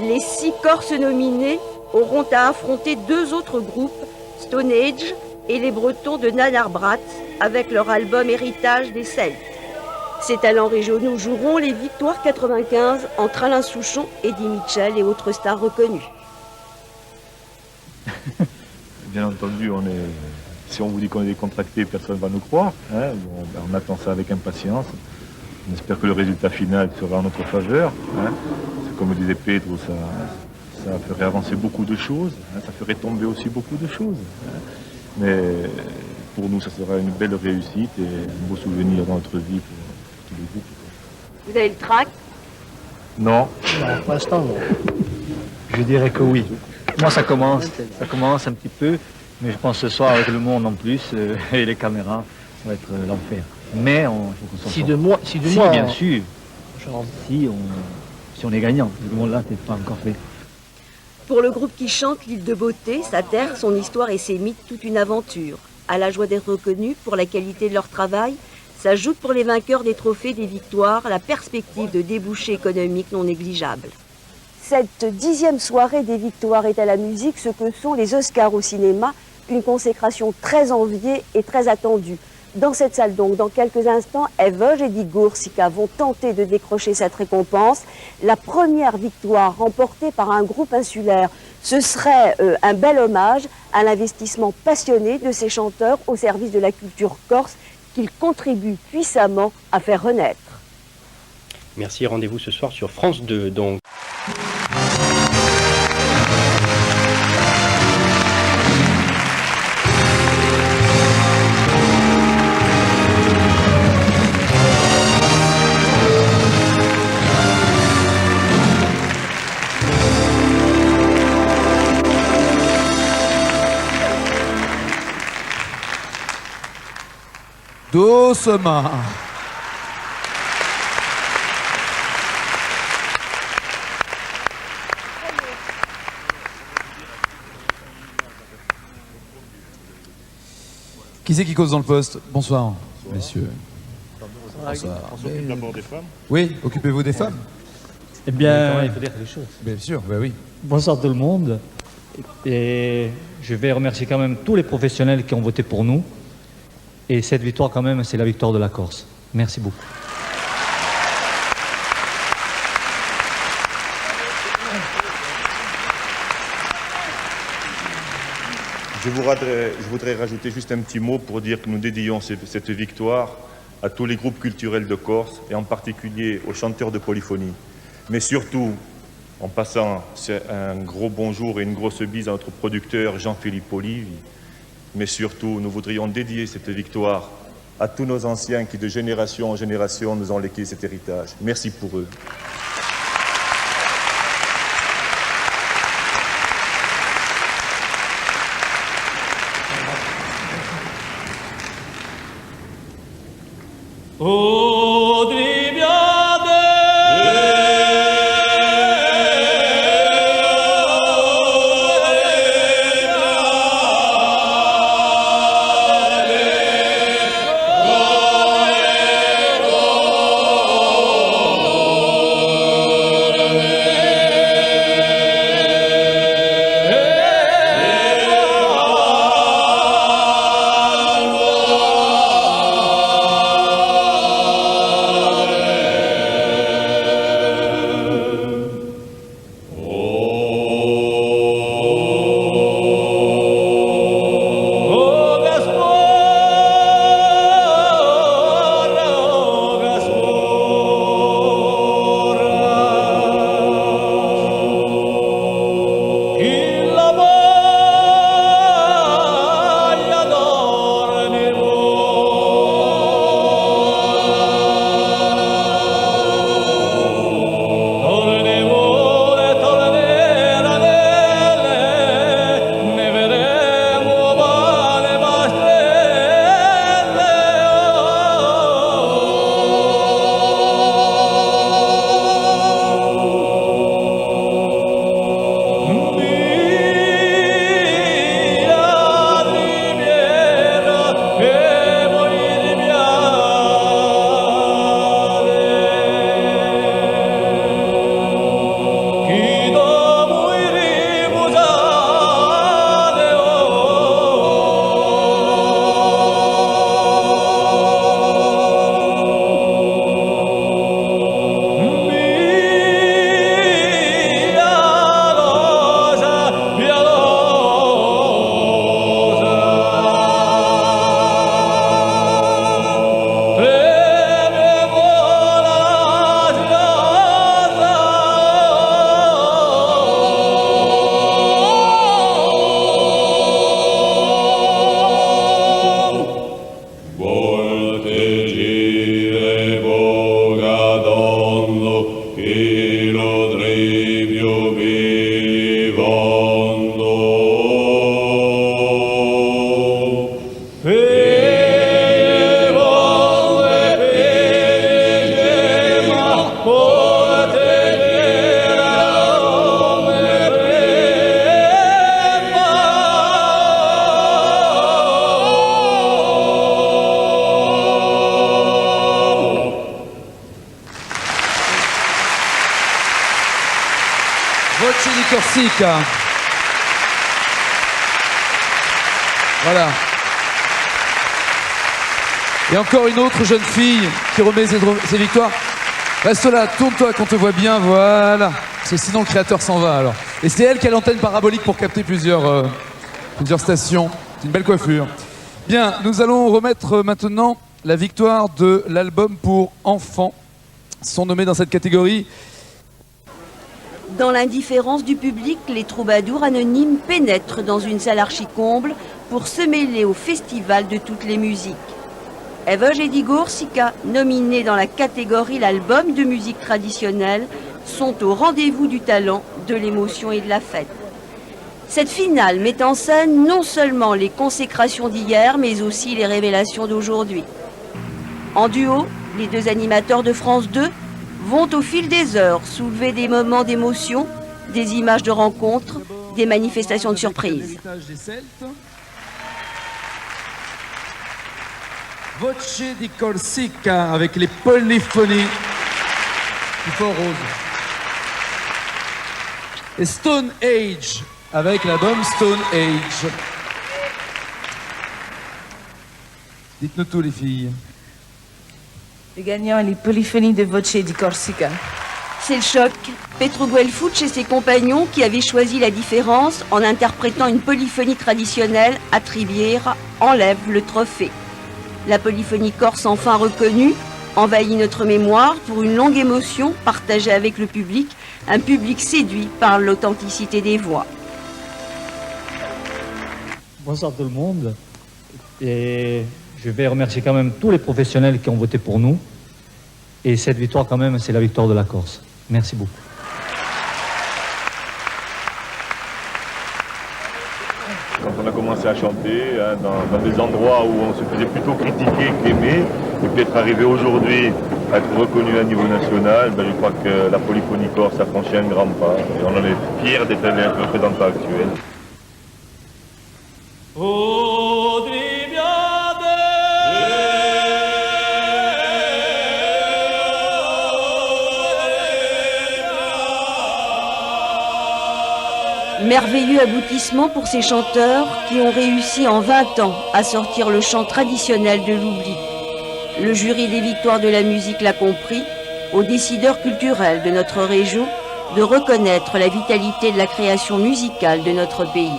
Les 6 Corses nominés auront à affronter 2 autres groupes, Stone Age et les Bretons de Nanarbrat, avec leur album Héritage des Celtes. Ces talents régionaux joueront les victoires 95 entre Alain Souchon, Eddie Mitchell et autres stars reconnues. Bien entendu, si on vous dit qu'on est décontracté, personne ne va nous croire. Hein. Bon, on attend ça avec impatience. On espère que le résultat final sera en notre faveur. Hein. Comme disait Pedro, ça ferait avancer beaucoup de choses. Hein. Ça ferait tomber aussi beaucoup de choses. Hein. Mais pour nous, ça sera une belle réussite et un beau souvenir dans notre vie pour tous les groupes. Vous avez le trac? Non. Pour l'instant, non. Je dirais que oui. Moi, ça commence un petit peu, mais je pense ce soir avec le monde en plus et les caméras, ça va être l'enfer. Mais il faut qu'on s'en sorte. Si, bien sûr. Si on est gagnant. Le monde là, c'est pas encore fait. Pour le groupe qui chante l'île de beauté, sa terre, son histoire et ses mythes, toute une aventure. À la joie d'être reconnus pour la qualité de leur travail, s'ajoute pour les vainqueurs des trophées, des victoires, la perspective de débouchés économiques non négligeables. Cette 10e soirée des victoires est à la musique ce que sont les Oscars au cinéma, une consécration très enviée et très attendue. Dans cette salle donc, dans quelques instants, Eve et Eddie Goursika vont tenter de décrocher cette récompense. La première victoire remportée par un groupe insulaire. Ce serait un bel hommage à l'investissement passionné de ces chanteurs au service de la culture corse qu'ils contribuent puissamment à faire renaître. Merci, rendez-vous ce soir sur France 2 donc. Doucement. Qui c'est qui cause dans le poste? Bonsoir, messieurs. Bonsoir. On s'occupe d'abord des femmes. Oui, occupez-vous des femmes. Eh bien, il faut dire quelque chose. Bien sûr, bah oui. Bonsoir tout le monde. Et je vais remercier quand même tous les professionnels qui ont voté pour nous. Et cette victoire quand même, c'est la victoire de la Corse. Merci beaucoup. Je voudrais rajouter juste un petit mot pour dire que nous dédions cette victoire à tous les groupes culturels de Corse et en particulier aux chanteurs de polyphonie. Mais surtout, en passant un gros bonjour et une grosse bise à notre producteur Jean-Philippe Olive. Mais surtout, nous voudrions dédier cette victoire à tous nos anciens qui, de génération en génération, nous ont légué cet héritage. Merci pour eux. Voce di Corsica. Voilà. Et encore une autre jeune fille qui remet ses victoires. Reste là, tourne-toi qu'on te voit bien, voilà. Parce que sinon le créateur s'en va alors. Et c'est elle qui a l'antenne parabolique pour capter plusieurs stations. C'est une belle coiffure. Bien, nous allons remettre maintenant la victoire de l'album pour enfants. Sont nommés dans cette catégorie. Dans l'indifférence du public, les troubadours anonymes pénètrent dans une salle archi-comble pour se mêler au festival de toutes les musiques. Voce di Corsica, nominés dans la catégorie l'album de musique traditionnelle, sont au rendez-vous du talent, de l'émotion et de la fête. Cette finale met en scène non seulement les consécrations d'hier, mais aussi les révélations d'aujourd'hui. En duo, les deux animateurs de France 2 vont au fil des heures soulever des moments d'émotion, des images de rencontres, des manifestations de surprise. Voce di Corsica avec les polyphonies du Fort Rose. Et Stone Age avec l'album Stone Age. Dites-nous tout les filles. Le gagnant est les polyphonies de Voce di Corsica. C'est le choc. Petro Guelfucci et ses compagnons qui avaient choisi la différence en interprétant une polyphonie traditionnelle à Tribiera enlèvent le trophée. La polyphonie corse enfin reconnue envahit notre mémoire pour une longue émotion partagée avec le public, un public séduit par l'authenticité des voix. Bonsoir tout le monde. Et je vais remercier quand même tous les professionnels qui ont voté pour nous. Et cette victoire quand même, c'est la victoire de la Corse. Merci beaucoup. Quand on a commencé à chanter, hein, dans des endroits où on se faisait plutôt critiquer qu'aimer, et puis être arrivé aujourd'hui à être reconnu à niveau national, ben, je crois que la polyphonie corse a franchi un grand pas. Et on en est fiers d'être le représentant actuel. Merveilleux aboutissement pour ces chanteurs qui ont réussi en 20 ans à sortir le chant traditionnel de l'oubli. Le jury des victoires de la musique l'a compris, aux décideurs culturels de notre région, de reconnaître la vitalité de la création musicale de notre pays.